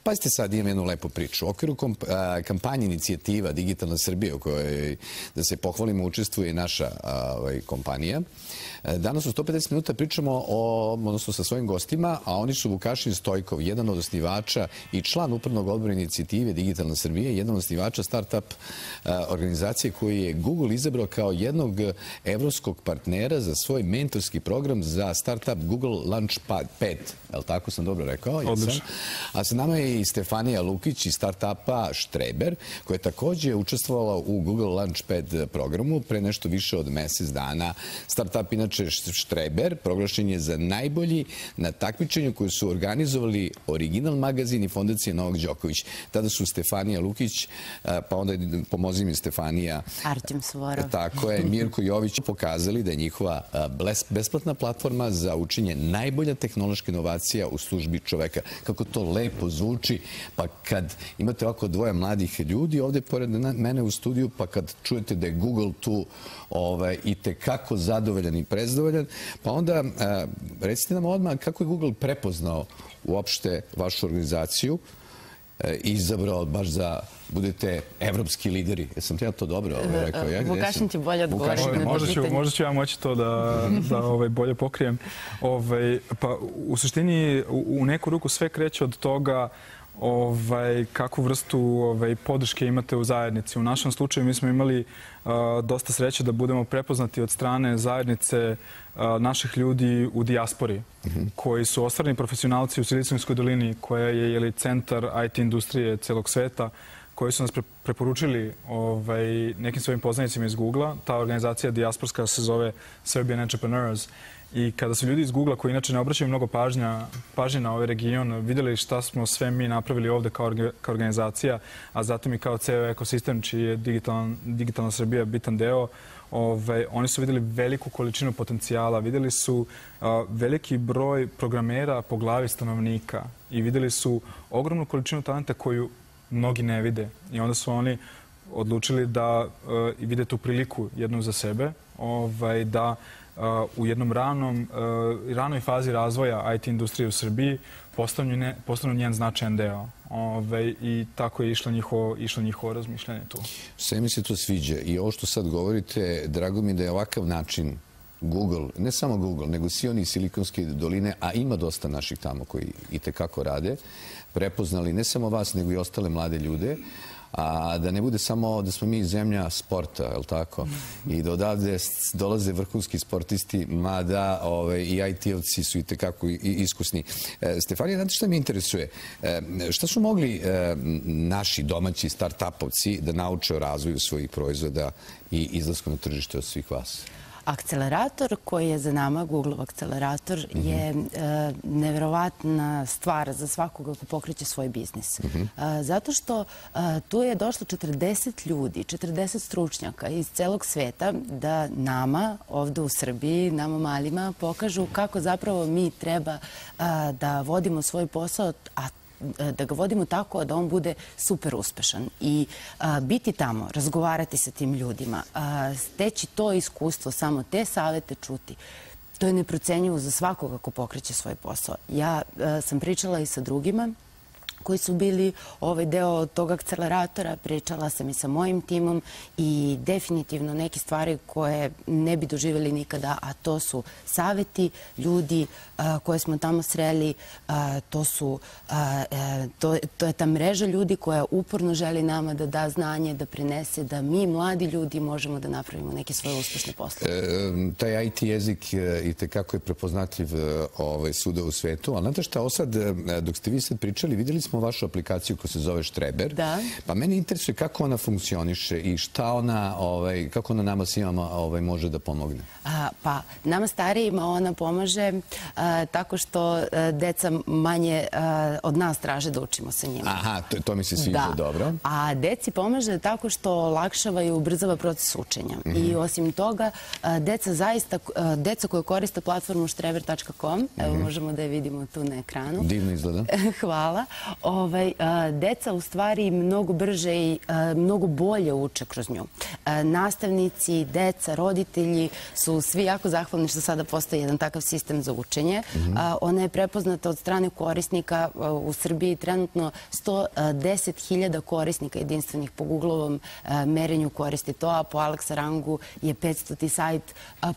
Pazite sad, imam jednu lepu priču. U okviru kampanje inicijativa Digitalna Srbija, u kojoj, da se pohvalimo, učestvuje i naša kompanija, danas u 150 minuta pričamo odnosno sa svojim gostima, a oni su Vukašin Stojkov, jedan od osnivača i član upravnog odbora inicijative Digitalna Srbija, jedan od osnivača start-up organizacije koju je Google izabrao kao jednog evropskog partnera za svoj mentorski program za start-up Google Launchpad 5. Je li tako sam dobro rekao? Odlično. A sa nama je i Stefanija Lukić iz start-upa Štreber, koja je također učestvovala u Google Launchpad programu pre nešto više od mesec dana. Start-up, inače Štreber, proglašen je za najbolji na takmičenju koju su organizovali Original magazin i fondacija Novak Đoković. Tada su Stefanija Lukić, pa onda pomozi mi Stefanija, Artem Suvorov, tako je, Mirko Jović, pokazali da je njihova besplatna platforma za učenje najbolja tehnološka inovacija u službi čoveka. Kako to lepo zvuči, pa kad imate ovako dvoje mladih ljudi ovdje pored mene u studiju, pa kad čujete da je Google tu i tekako zadovoljan i prezadovoljan, pa onda recite nam odmah kako je Google prepoznao uopšte vašu organizaciju i izabrao baš da budete evropski lideri. Jesam ti ja to dobro rekao? Vukašin će bolje odgovoriti na to pitanje. Možda ću ja moći to da bolje pokrijem. Pa u suštini u neku ruku sve kreće od toga kakvu vrstu podrške imate u zajednici. U našem slučaju mi smo imali dosta sreće da budemo prepoznati od strane zajednice naših ljudi u dijaspori, koji su ostvareni profesionalci u Silicijskoj dolini, koja je centar IT industrije celog sveta, koji su nas preporučili nekim svojim poznanicima iz Google-a. Ta organizacija dijasporska se zove Serbian Entrepreneurs. I kada su ljudi iz Google-a, koji inače ne obraćaju mnogo pažnje na ovaj region, vidjeli šta smo sve mi napravili ovdje kao organizacija, a zatim i kao ceo ekosistem, čiji je Digitalna Srbija bitan deo, oni su vidjeli veliku količinu potencijala, vidjeli su veliki broj programera po glavi stanovnika i vidjeli su ogromnu količinu talenta koju mnogi ne vide. I onda su oni odlučili da vide tu priliku jednu za sebe, da u jednom ranoj fazi razvoja IT industrije u Srbiji postanu njen značajan deo. I tako je išlo njihovo razmišljanje tu. Sve mi se to sviđa i ovo što sad govorite, drago mi da je ovakav način Google, ne samo Google, nego svi oni iz Silikonske doline, a ima dosta naših tamo koji i tekako rade, prepoznali ne samo vas, nego i ostale mlade ljude, a da ne bude samo da smo mi zemlja sporta, je li tako? I da odavde dolaze vrhunski sportisti, mada i IT-ovci su i tekako iskusni. Stefanija, znate šta me interesuje? Šta su mogli naši domaći start-upovci da nauče o razvoju svojih proizvoda i izlasku na tržište od svih vas? Akcelerator koji je za nama, Google akcelerator, je neverovatna stvar za svakoga ko pokreće svoj biznis. Zato što tu je došlo 40 ljudi, 40 stručnjaka iz celog sveta da nama ovdje u Srbiji, nama malima, pokažu kako zapravo mi treba da vodimo svoj posao, a da ga vodimo tako da on bude super uspešan. I biti tamo, razgovarati sa tim ljudima, steći to iskustvo, samo te savete čuti, to je neprocenjivo za svakoga ko pokreće svoj posao. Ja sam pričala i sa drugima koji su bili deo tog akceleratora, pričala sam i sa mojim timom i definitivno neke stvari koje ne bi doživjeli nikada, a to su saveti ljudi koje smo tamo sreli, to je ta mreža ljudi koja uporno želi nama da da znanje, da prinese, da mi, mladi ljudi, možemo da napravimo neke svoje uspešne poslove. Taj IT jezik i tekako je prepoznatljiv svuda u svetu, ali znate šta, osad, dok ste vi sad pričali, vidjeli smo vašu aplikaciju koja se zove Štreber, pa mene interesuje kako ona funkcioniše i kako ona nama svima može da pomogne. Pa, nama starijima ona pomaže tako što deca manje od nas traže da učimo sa njima. Aha, to mi se sviđa, dobro. A deci pomaže tako što olakšava i ubrzava proces učenja. I osim toga, deca koja koriste platformu štreber.com, evo možemo da je vidimo tu na ekranu. Divno izgleda. Hvala. Deca u stvari mnogo brže i mnogo bolje uče kroz nju. Nastavnici, deca, roditelji su svi jako zahvalni što sada postoji jedan takav sistem za učenje. Ona je prepoznata od strane korisnika. U Srbiji trenutno 110.000 korisnika jedinstvenih po Googleovom merenju koristi to, a po Alexa rangu je 500. sajt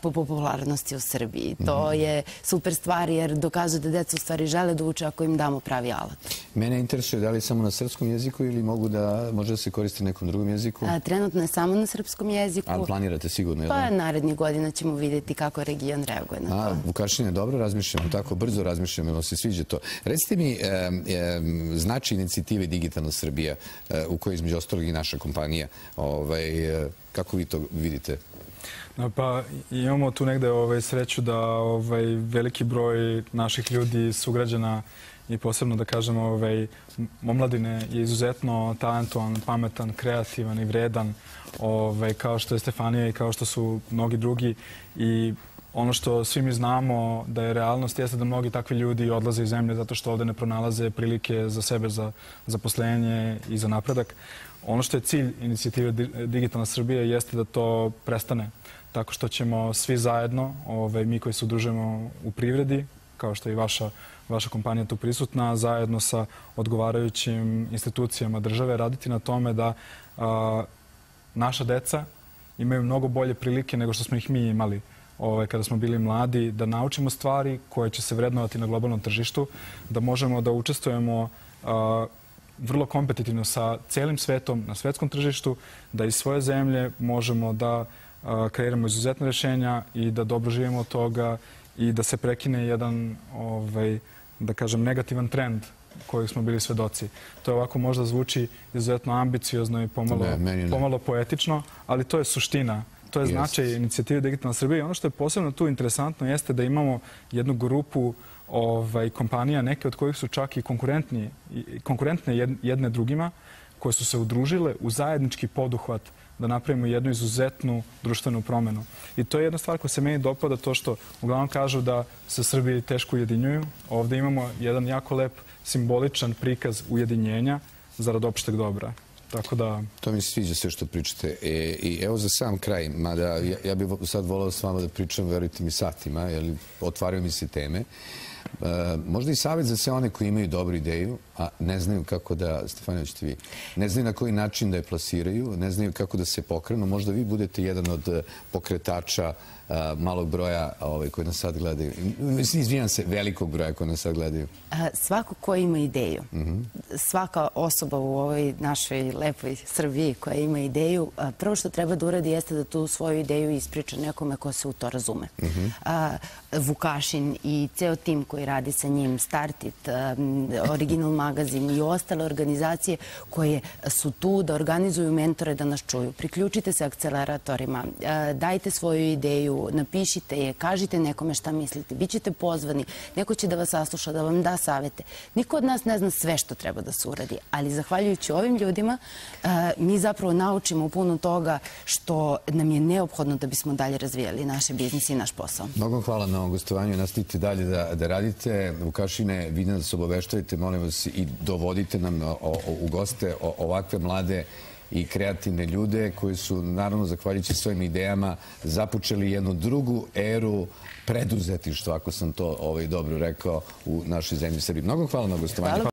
po popularnosti u Srbiji. To je super stvar jer dokazuje da deca u stvari žele da uče ako im damo pravi alat. Mene interesuje da li samo na srpskom jeziku ili može da se koristi nekom drugom jeziku? Trenutno je samo na srpskom jeziku. Ali planirate sigurno, Pa narednih godina ćemo vidjeti kako region reaguje na to. Vukašine, dobro razmišljamo, tako brzo razmišljamo, jer se sviđa to. Recite mi, znači inicijative Digitalna Srbija, u kojoj između ostalog i naša kompanija, kako vi to vidite? Pa imamo tu negde sreću da veliki broj naših ljudi, sugrađana i posebno da kažemo omladine je izuzetno talentovan, pametan, kreativan i vredan, kao što je Stefanija i kao što su mnogi drugi. I ono što svi mi znamo da je realnost jeste da mnogi takvi ljudi odlaze iz zemlje zato što ovde ne pronalaze prilike za sebe, za zaposlenje i za napredak. Ono što je cilj inicijative Digitalna Srbija jeste da to prestane. Tako što ćemo svi zajedno, mi koji se udružujemo u privredi, kao što je i vaša kompanija tu prisutna, zajedno sa odgovarajućim institucijama države, raditi na tome da naša deca imaju mnogo bolje prilike nego što smo ih mi imali kada smo bili mladi, da naučimo stvari koje će se vrednovati na globalnom tržištu, da možemo da učestvujemo vrlo kompetitivno sa celim svetom na svetskom tržištu, da iz svoje zemlje možemo da kreiramo izuzetne rešenja i da dobro živimo od toga i da se prekine jedan, da kažem, negativan trend kojeg smo bili svedoci. To je ovako možda zvuči izuzetno ambiciozno i pomalo poetično, ali to je suština. To je značaj inicijative Digitalna Srbija. I ono što je posebno tu interesantno jeste da imamo jednu grupu kompanija, neke od kojih su čak i konkurentne jedne drugima, koje su se udružile u zajednički poduhvat da napravimo jednu izuzetnu društvenu promenu. I to je jedna stvar koja se meni dopada, to što uglavnom kažu da se Srbi teško ujedinjuju. Ovde imamo jedan jako lep, simboličan prikaz ujedinjenja zarad opšteg dobra. Tako da... To mi se sviđa sve što pričate. I evo za sam kraj, mada ja bih sad volao s vama da pričam, verujte mi, satima, jer otvaraju mi se teme. Možda i savjet za sve one koji imaju dobru ideju, a ne znaju kako da, Stefanija, ćete vi, ne znaju na koji način da je plasiraju, ne znaju kako da se pokrenu. Možda vi budete jedan od pokretača malog broja koji nas sad gledaju. Izvinjam se, velikog broja koji nas sad gledaju. Svako ko ima ideju, svaka osoba u ovoj našoj lepoj Srbiji koja ima ideju, prvo što treba da uradi jeste da tu svoju ideju ispriča nekome ko se u to razume. Vukašin i ceo tim koji radi sa njim, Startit, Original magazin i ostale organizacije koje su tu da organizuju mentore da nas čuju. Priključite se akceleratorima, dajte svoju ideju, napišite je, kažite nekome šta mislite, bit ćete pozvani, neko će da vas sasluša, da vam da savete. Niko od nas ne zna sve što treba da se uradi, ali zahvaljujući ovim ljudima mi zapravo naučimo puno toga što nam je neophodno da bismo dalje razvijali naše biznise i naš posao. Mnogo hvala na ovom gostovanju. Nastavite dalje da radite. Vukašine, vi nas obaveštavite, molim vas, i dovodite nam u goste ovakve mlade i kreativne ljude koji su, naravno, zahvaljujući svojim idejama, započeli jednu drugu eru preduzetništva, ako sam to dobro rekao, u našoj zemlji Srbiji. Mnogo hvala na gostovanju.